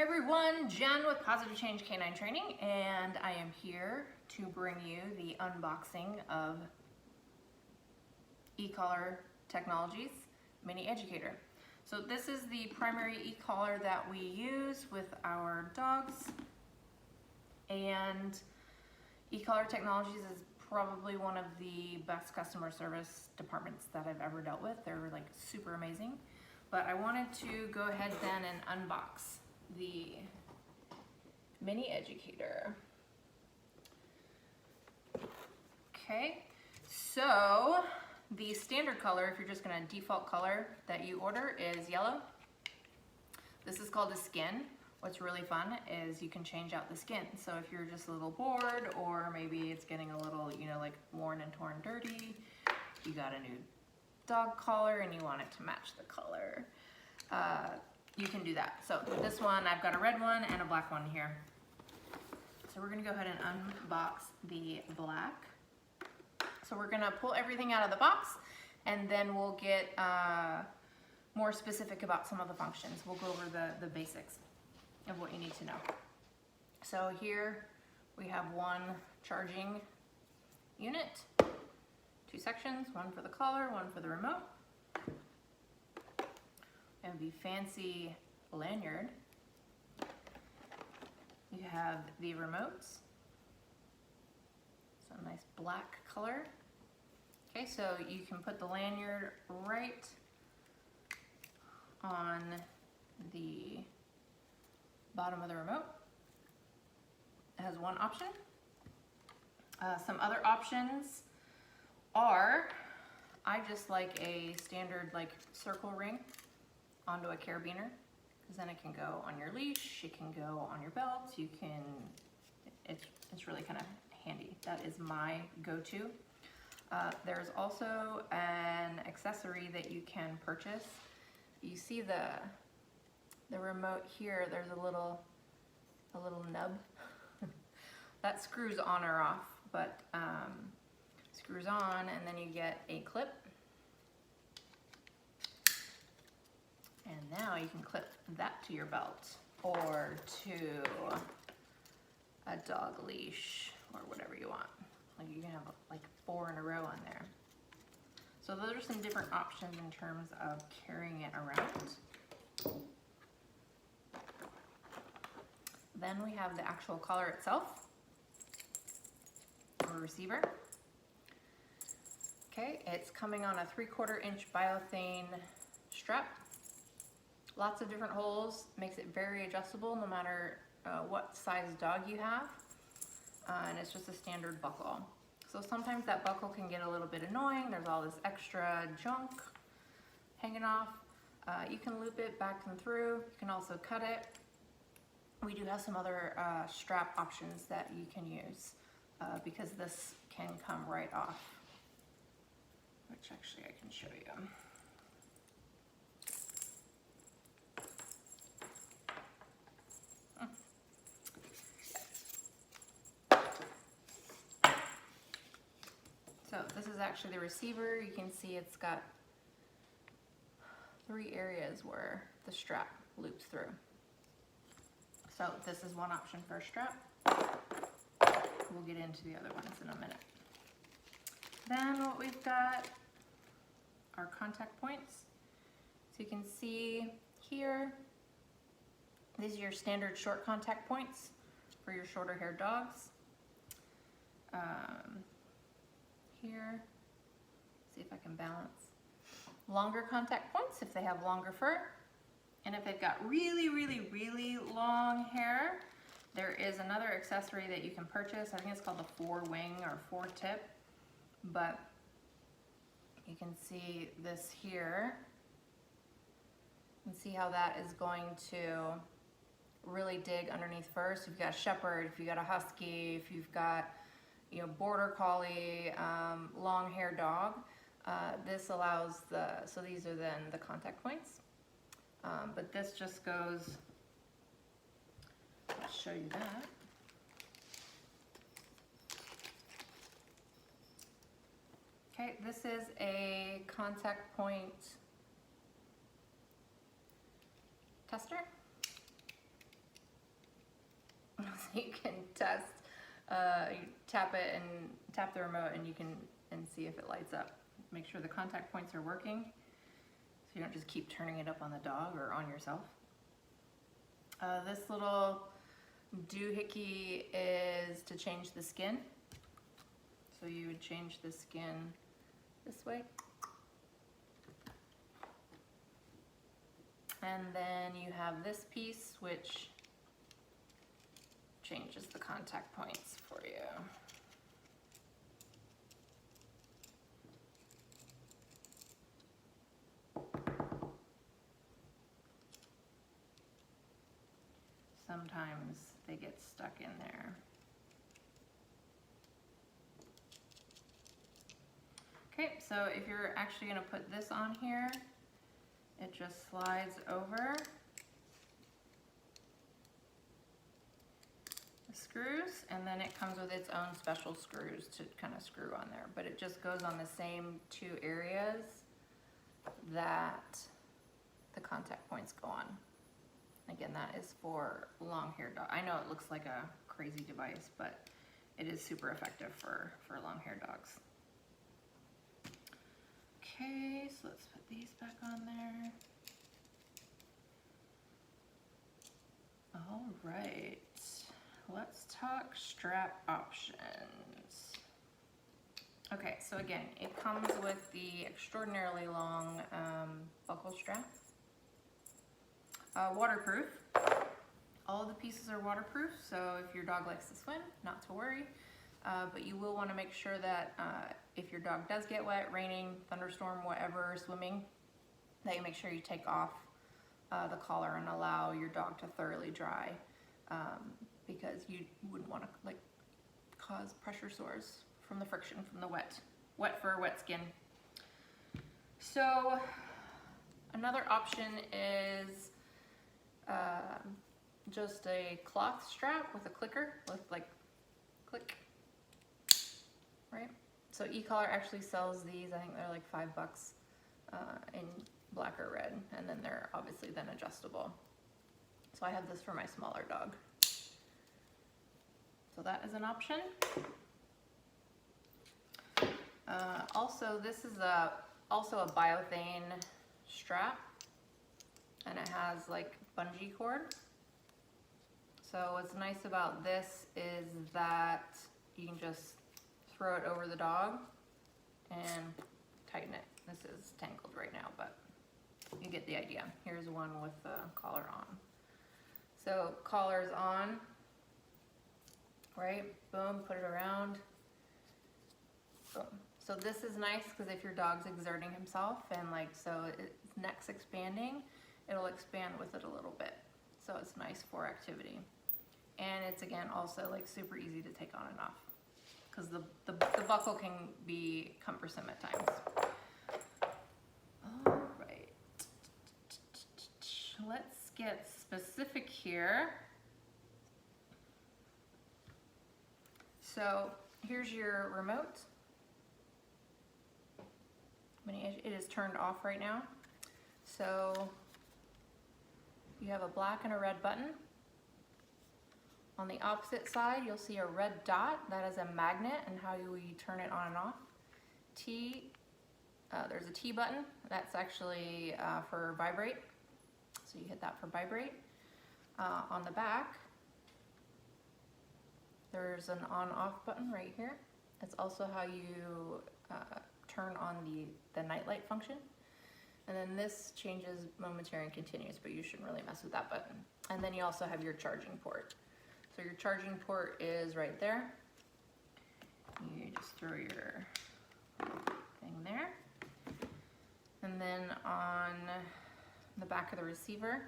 Hey everyone, Jen with Positive Change Canine Training, and I am here to bring you the unboxing of e-collar technologies Mini-Educator. So this is the primary e-collar that we use with our dogs, and e-collar technologies is probably one of the best customer service departments that I've ever dealt with. They're like super amazing. But I wanted to go ahead then and unbox the Mini-Educator. Okay, so the standard color, if you're just gonna default color that you order, is yellow. This is called a skin. What's really fun is you can change out the skin. So if you're just a little bored, or maybe it's getting a little, like worn and torn dirty, you got a new dog collar and you want it to match the color, you can do that. So this one, I've got a red one and a black one here. So we're gonna go ahead and unbox the black. So we're gonna pull everything out of the box, and then we'll get more specific about some of the functions. We'll go over the basics of what you need to know. So here we have one charging unit, two sections, one for the collar, one for the remote. And the fancy lanyard. You have the remotes. So a nice black color. Okay, so you can put the lanyard right on the bottom of the remote. It has one option. Some other options are, I just like a standard circle ring onto a carabiner, because then it can go on your leash, it can go on your belt, it's really kind of handy. That is my go-to. There's also an accessory that you can purchase. You see the remote here, there's a little nub that screws on or off, but screws on, and then you get a clip. And now you can clip that to your belt or to a dog leash or whatever you want. Like you can have like 4 in a row on there. So those are some different options in terms of carrying it around. Then we have the actual collar itself, or receiver. Okay, it's coming on a 3/4 inch biothane strap. Lots of different holes, makes it very adjustable no matter what size dog you have. And it's just a standard buckle. So sometimes that buckle can get a little bit annoying. There's all this extra junk hanging off. You can loop it back and through. You can also cut it. We do have some other strap options that you can use because this can come right off, which actually I can show you. So this is actually the receiver. You can see it's got 3 areas where the strap loops through. So this is one option for a strap. We'll get into the other ones in a minute. Then what we've got are contact points. So you can see here, these are your standard short contact points for your shorter haired dogs. Here, see if I can balance. Longer contact points if they have longer fur. And if they've got really, really, really long hair, there is another accessory that you can purchase. I think it's called the 4-wing or 4-tip. But you can see this here. You can see how that is going to really dig underneath fur. So if you've got a shepherd, if you've got a husky, if you've got border collie, long hair dog, this allows so these are then the contact points. But this just goes, I'll show you that. Okay, this is a contact point tester. you can test. You tap it and tap the remote, and you can see if it lights up. Make sure the contact points are working, so you don't just keep turning it up on the dog or on yourself. This little doohickey is to change the skin. So you would change the skin this way. And then you have this piece, which changes the contact points for you. Sometimes they get stuck in there. Okay, so if you're actually going to put this on here, it just slides over the screws, and then it comes with its own special screws to kind of screw on there. But it just goes on the same two areas that the contact points go on. Again, that is for long-haired dogs. I know it looks like a crazy device, but it is super effective for long-haired dogs. Okay, so let's put these back on there. All right, let's talk strap options. Okay, so again, it comes with the extraordinarily long buckle strap. Waterproof. All the pieces are waterproof, so if your dog likes to swim, not to worry. But you will want to make sure that if your dog does get wet, raining, thunderstorm, whatever, swimming, that you make sure you take off the collar and allow your dog to thoroughly dry, because you wouldn't want to like cause pressure sores from the friction from the wet fur, wet skin. So another option is just a cloth strap with a clicker, with like click, right? So e-collar actually sells these. I think they're like $5 in black or red, and then they're obviously then adjustable. So I have this for my smaller dog. So that is an option. Also, this is also a biothane strap, and it has like bungee cord. So what's nice about this is that you can just throw it over the dog and tighten it. This is tangled right now, but you get the idea. Here's one with the collar on. So collar's on, right? Boom, put it around. Boom. So this is nice because if your dog's exerting himself and like, so its neck's expanding, it'll expand with it a little bit. So it's nice for activity. And it's again also like super easy to take on and off, because the buckle can be cumbersome at times. All right, let's get specific here. So here's your remote. It is turned off right now. So you have a black and a red button. On the opposite side, you'll see a red dot. That is a magnet and how you turn it on and off. There's a T button. That's actually for vibrate. So you hit that for vibrate. On the back, there's an on-off button right here. It's also how you turn on the nightlight function. And then this changes momentary and continuous, but you shouldn't really mess with that button. And then you also have your charging port. So your charging port is right there. You just throw your thing there. And then on the back of the receiver,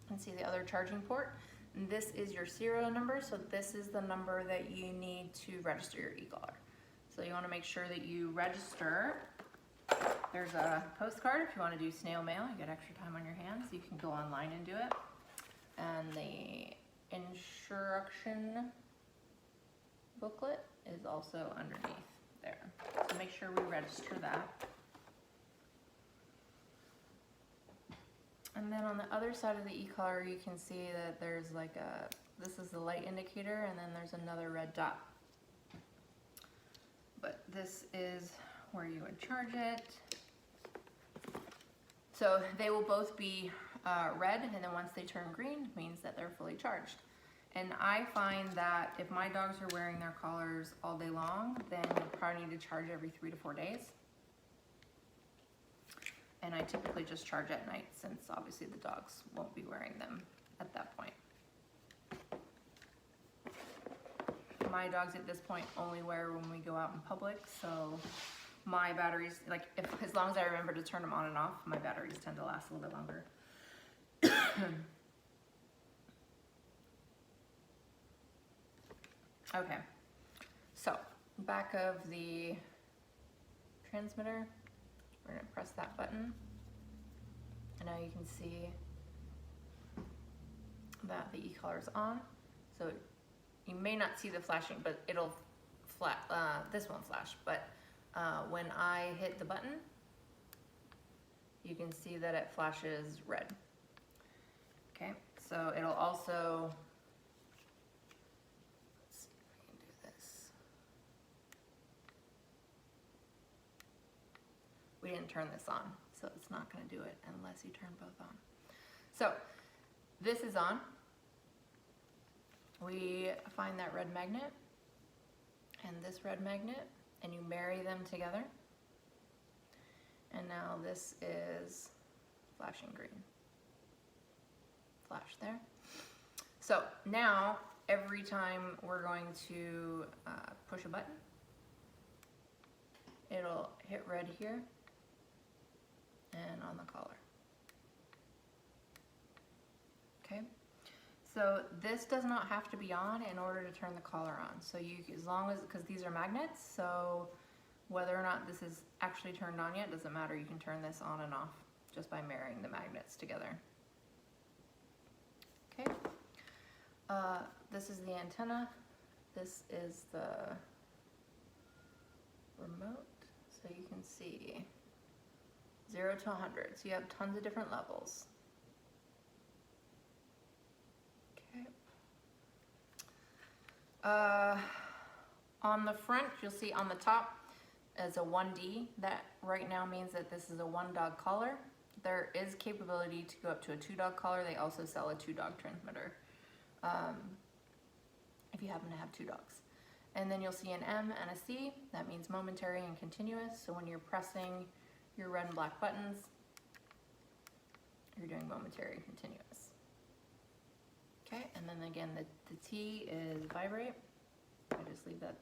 you can see the other charging port. And this is your serial number, so this is the number that you need to register your e-collar. So you want to make sure that you register. There's a postcard if you want to do snail mail. You get extra time on your hands. You can go online and do it. And the instruction booklet is also underneath there. So make sure we register that. And then on the other side of the e-collar, you can see that there's like a This is the light indicator, and then there's another red dot. But this is where you would charge it. So they will both be red, and then once they turn green, it means that they're fully charged. And I find that if my dogs are wearing their collars all day long, then you'll probably need to charge every 3 to 4 days. And I typically just charge at night, since obviously the dogs won't be wearing them at that point. My dogs at this point only wear when we go out in public, so my batteries, like as long as I remember to turn them on and off, my batteries tend to last a little bit longer. Okay, so back of the transmitter, we're gonna press that button, and now you can see that the e-collar is on. So you may not see the flashing, but it'll this won't flash, but when I hit the button, you can see that it flashes red. Okay, so it'll also, let's see if I can do this. We didn't turn this on, so it's not going to do it unless you turn both on. So this is on. We find that red magnet and this red magnet, and you marry them together. And now this is flashing green. Flash there. So now every time we're going to push a button, it'll hit red here and on the collar. Okay. So this does not have to be on in order to turn the collar on. So you, as long as, because these are magnets, so whether or not this is actually turned on yet doesn't matter. You can turn this on and off just by marrying the magnets together. Okay. This is the antenna. This is the remote. So you can see 0 to 100. So you have tons of different levels. On the front, you'll see on the top is a 1D. That right now means that this is a 1-dog collar. There is capability to go up to a 2-dog collar. They also sell a 2-dog transmitter if you happen to have 2 dogs. And then you'll see an M and a C. That means momentary and continuous. So when you're pressing your red and black buttons, you're doing momentary and continuous. Okay, and then again, the T is vibrate. I just leave that.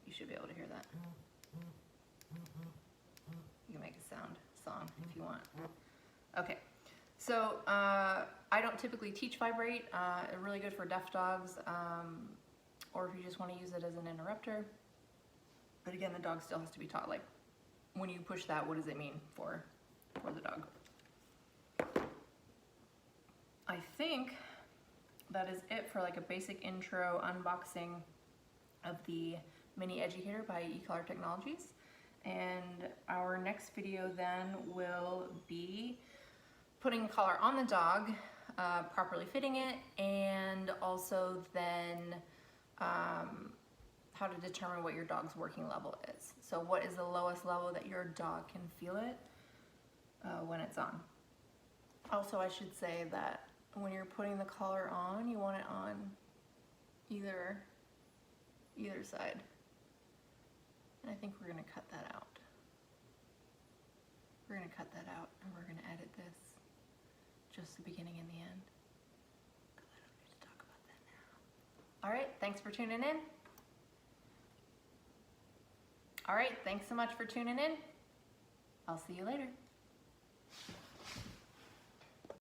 You should be able to hear that. You can make a song if you want. Okay, so I don't typically teach vibrate. It's really good for deaf dogs, or if you just want to use it as an interrupter. But again, the dog still has to be taught, like, when you push that, what does it mean for the dog? I think that is it for like a basic intro unboxing of the Mini-Educator by e-collar Technologies. And our next video then will be putting a collar on the dog, properly fitting it, and also then how to determine what your dog's working level is. So what is the lowest level that your dog can feel it when it's on. Also, I should say that when you're putting the collar on, you want it on either side. And I think we're gonna cut that out. We're gonna cut that out and we're gonna edit this, just the beginning and the end. Because I don't need to talk about that now. All right, thanks for tuning in. All right, thanks so much for tuning in. I'll see you later.